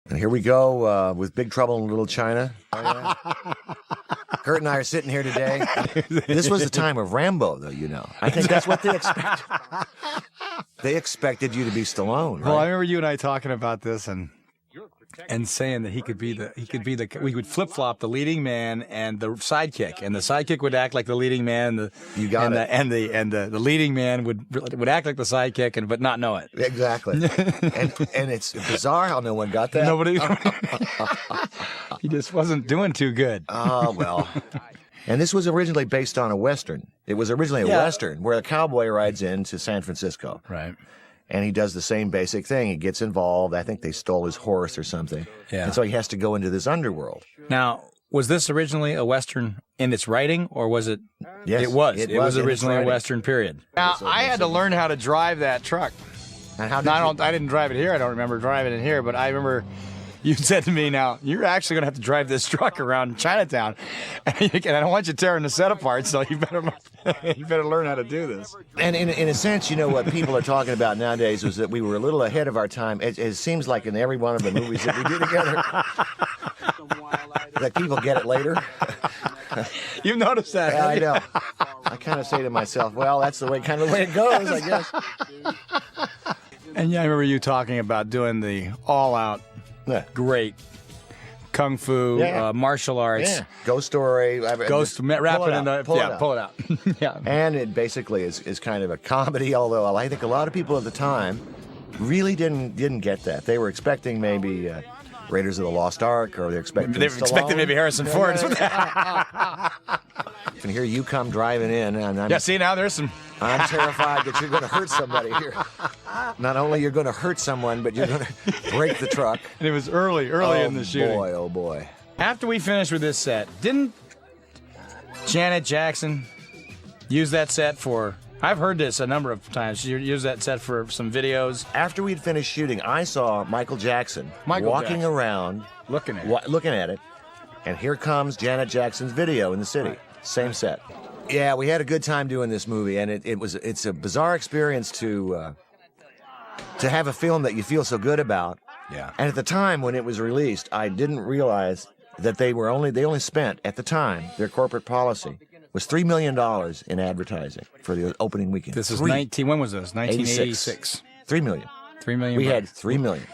And here we go with Big Trouble in Little China. Kurt and I are sitting here today. This was the time of Rambo, though, you know. I think that's what they expected. They expected you to be Stallone, right? Well, I remember you and I talking about this and saying that we would flip-flop the leading man and the sidekick, and the sidekick would act like the leading man, the leading man would act like the sidekick but not know it. Exactly. and it's bizarre how no one got that. Nobody. He just wasn't doing too good. Oh, well. And this was originally based on a Western. It was originally a Western where a cowboy rides into San Francisco. Right. And he does the same basic thing. He gets involved. I think they stole his horse or something. Yeah. And so he has to go into this underworld. Now, was this originally a Western in its writing, or was it? Yes, it was. It was originally a Western period. Now, I had to learn how to drive that truck. And how did you? I didn't drive it here. I don't remember driving it here, but I remember you said to me, now, you're actually going to have to drive this truck around Chinatown, and I don't want you tearing the set apart, so you better learn how to do this. And in a sense, you know, what people are talking about nowadays was that we were a little ahead of our time. It seems like in every one of the movies that we do together, that people get it later. You've noticed that, yeah, I know. I kind of say to myself, well, that's the way it goes, I guess. And yeah, I remember you talking about doing the all-out, great kung fu, martial arts, ghost story, wrap it in the pull it out. Yeah, and it basically is kind of a comedy. Although I think a lot of people at the time really didn't get that. They were expecting maybe Raiders of the Lost Ark, or they were expecting maybe Harrison Ford. And here you come driving in, and see, now there's some. I'm terrified that you're going to hurt somebody here. Not only you're going to hurt someone, but you're going to break the truck. And it was early in the shooting. Oh boy. After we finished with this set, didn't Janet Jackson use that set for? I've heard this a number of times. She used that set for some videos. After we'd finished shooting, I saw Michael Jackson walking around, looking at it, and here comes Janet Jackson's video in the city. Right. Same set. Yeah, we had a good time doing this movie, and it's a bizarre experience to have a film that you feel so good about. Yeah. And at the time when it was released, I didn't realize that they only spent at the time, their corporate policy was $3 million in advertising for the opening weekend. This is when was this? 1986. $3 million. $3 million. We had $3 million.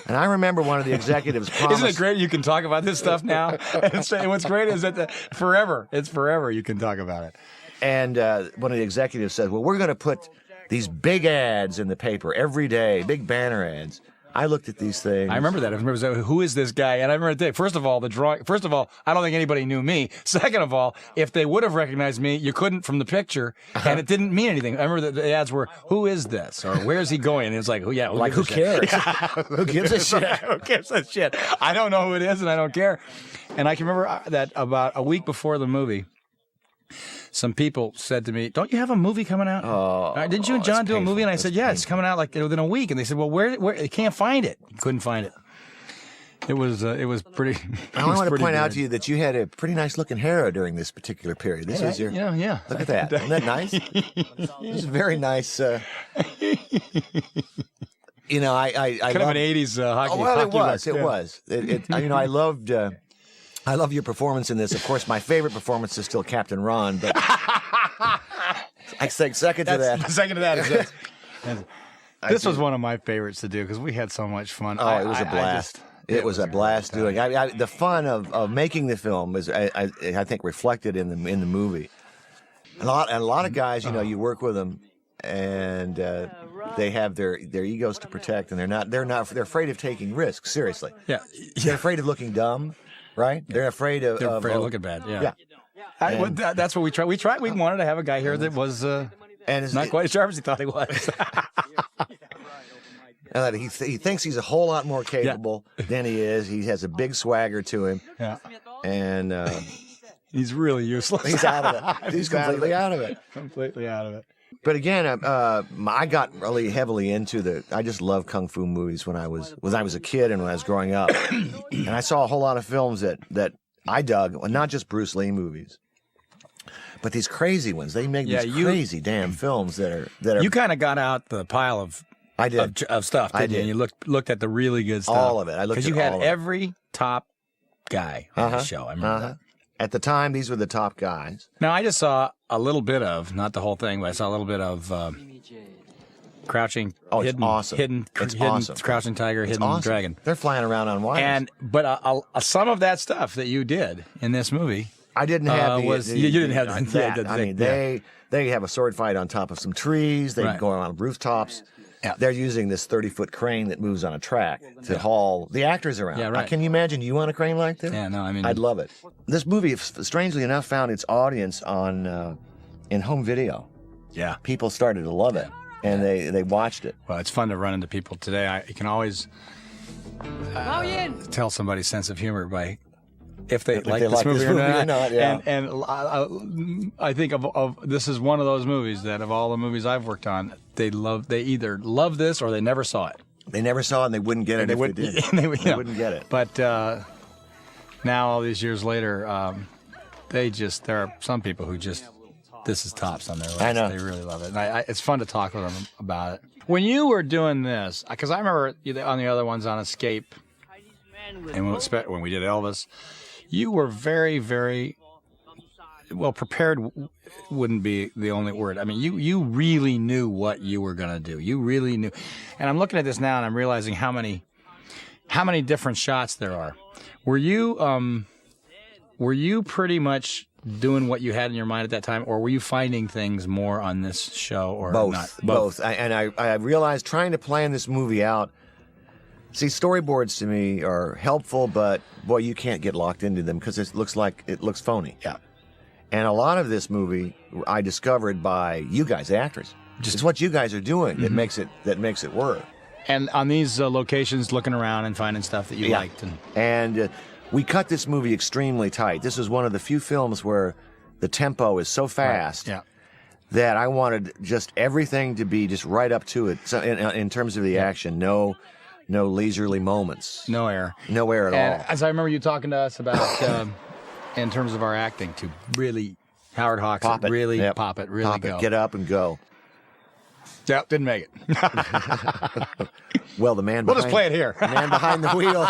And I remember one of the executives promised... Isn't it great you can talk about this stuff now? And say, what's great is that it's forever you can talk about it. And one of the executives said, well, we're going to put these big ads in the paper every day, big banner ads. I looked at these things. I remember that. I remember saying, who is this guy? And I remember, first of all, I don't think anybody knew me. Second of all, if they would have recognized me, you couldn't from the picture, and it didn't mean anything. I remember the ads were, who is this? Or where's he going? And it was like, who cares? Who gives a shit? Who gives a shit? I don't know who it is, and I don't care. And I can remember that about a week before the movie, some people said to me, don't you have a movie coming out? Didn't you and John do a movie? And I said, yeah, it's coming out like within a week. And they said, well, where you can't find it. Couldn't find it. It was pretty. I want to point out to you that you had a pretty nice looking hair during this particular period. This was your. Yeah. Look at that. Isn't that nice? This is very nice. You know, I kind of an 80s hockey. Oh, well, hockey it was. You know, I loved. I love your performance in this. Of course, my favorite performance is still Captain Ron, but I think second to that. Second to that is this. This was one of my favorites to do because we had so much fun. Oh, it was a blast. It was a blast doing. The fun of making the film is, I think, reflected in the movie. A lot of guys, you know, you work with them, and they have their egos to protect, and they're afraid of taking risks. Seriously, they're afraid of looking dumb. Right? They're afraid of looking bad. Yeah. That's what we tried. We wanted to have a guy here that was not quite as sharp as he thought he was. And he thinks he's a whole lot more capable than he is. He has a big swagger to him. Yeah. And he's really useless. He's out of it. He's completely out of it. Completely out of it. But again, I got really heavily into I just loved kung fu movies when I was a kid and when I was growing up, and I saw a whole lot of films that I dug, not just Bruce Lee movies, but these crazy ones. They make these crazy damn films that are. You kind of got out the pile of I did. Of stuff, didn't you? And you looked at the really good stuff. All of it. I looked at all of it. Because you had every top guy on the show. I remember that. At the time, these were the top guys. Now, I just saw a little bit of, not the whole thing, but I saw a little bit of Crouching, it's hidden, awesome. hidden, It's hidden awesome. Crouching Tiger, It's Hidden awesome. Dragon. They're flying around on wires. But some of that stuff that you did in this movie, I didn't have you didn't have that. I mean, they have a sword fight on top of some trees. They go on rooftops. Yeah. They're using this 30-foot crane that moves on a track to haul the actors around. Yeah, right. Can you imagine you on a crane like this? Yeah, no, I mean, I'd love it. This movie, strangely enough, found its audience in home video. Yeah. People started to love it, and they watched it. Well, it's fun to run into people today. You can always tell somebody's sense of humor by if they like this movie or not. Yeah. And I think of this is one of those movies that of all the movies I've worked on, they either love this or they never saw it. They never saw it, and they wouldn't get it if they did. They wouldn't get it. But now, all these years later, there are some people who just, this is tops on their list. I know. They really love it. And it's fun to talk with them about it. When you were doing this, because I remember on the other ones on Escape, and when we did Elvis, you were very, very well prepared. Wouldn't be the only word. I mean, you really knew what you were going to do. You really knew. And I'm looking at this now, and I'm realizing how many different shots there are. Were you pretty much doing what you had in your mind at that time, or were you finding things more on this show, or not? Both. I realized trying to plan this movie out. See, storyboards to me are helpful, but boy, you can't get locked into them because it looks phony. Yeah. And a lot of this movie I discovered by you guys, the actors. It's what you guys are doing that makes it work. And on these locations, looking around and finding stuff that you liked. And we cut this movie extremely tight. This is one of the few films where the tempo is so fast that I wanted just everything to be just right up to it. So in terms of the action, no leisurely moments. No air. No air at all. As I remember you talking to us about, in terms of our acting, to really, Howard Hawks, pop it, really yep. pop it, really pop go. It, get up and go. Yeah, didn't make it. Well, the man we'll just play it here. The man behind the wheel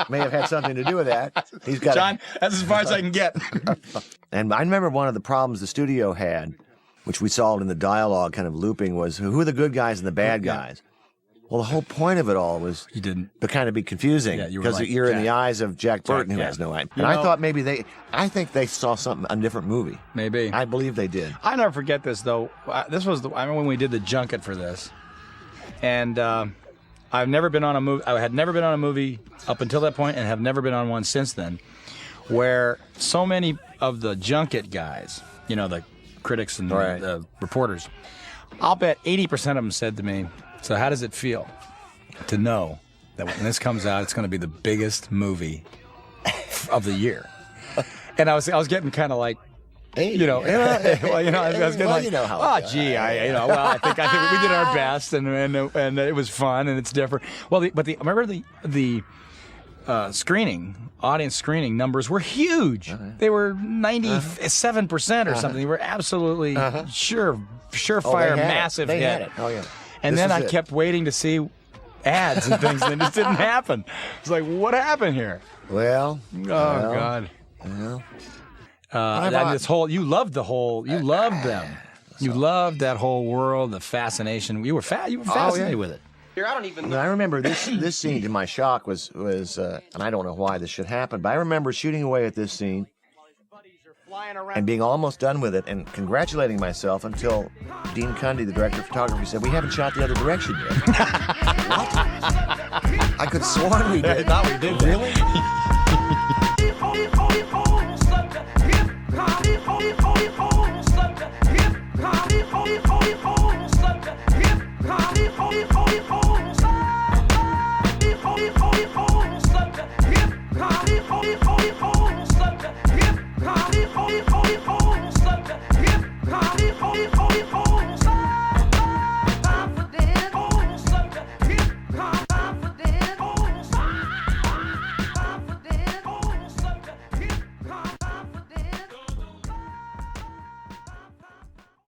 may have had something to do with that. He's got John, that's as far as I can get. And I remember one of the problems the studio had, which we solved in the dialogue kind of looping, was who are the good guys and the bad guys? Well, the whole point of it all was to kind of be confusing because you're in the eyes of Jack Burton, who has no idea. And I thought maybe I think they saw a different movie. Maybe. I believe they did. I never forget this, though. I remember when we did the junket for this, and I had never been on a movie up until that point, and have never been on one since then, where so many of the junket guys, the critics and the reporters, I'll bet 80% of them said to me, "So how does it feel to know that when this comes out, it's going to be the biggest movie of the year?" And I was getting kind of like, I was getting I think we did our best, and it was fun, and it's different. Well, remember the audience screening numbers were huge. They were 97% or something. They were absolutely surefire, massive hit. Had it. Oh yeah. And then I kept waiting to see ads and things, and it just didn't happen. It's like, what happened here? Well. God. Well. You loved them. You loved that whole world, the fascination. You were fascinated with it. I don't even know. I remember this scene, to my shock, was and I don't know why this should happen, but I remember shooting away at this scene and being almost done with it and congratulating myself until Dean Cundy, the director of photography, said, "We haven't shot the other direction yet." What? I could have sworn we did. I thought we did. Really?